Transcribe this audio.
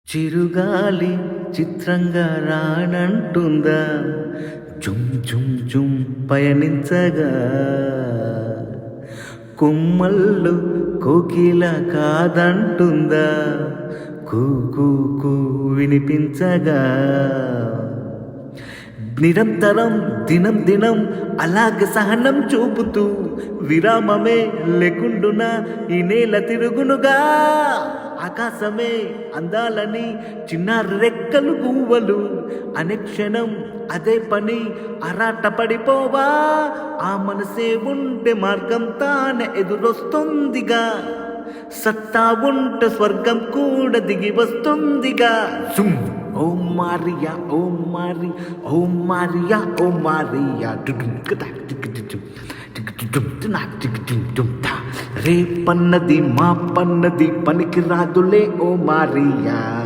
చిరుగాలి చిత్రంగా రానంటుందా జుమ్ జుమ్ జుమ్ పయనించగా కొమ్మల్లో కోకిల కాదంటుందా కూ కూ కూ వినిపించగా నిరంతరం దినం దినం అలాగ సహనం చూపుతూ విరామమే లేకుండునా ఈ నేల తిరుగునుగా ఆకాశమే అందాలని చిన్న రెక్కలు గువ్వలు అనేక్షణం అదే పని అరాట పడిపోవా ఆ మనసే ఉంటే మార్గం తానే ఎదురొస్తుందిగా సత్తా ఉంటే స్వర్గం కూడా దిగి వస్తుందిగా జుమ్ ఓ మారియా ఓ మారి ఓ మారియా ఓ మారియా రేపన్నది మా పన్నది పనికి రాదులే ఓ మారియా.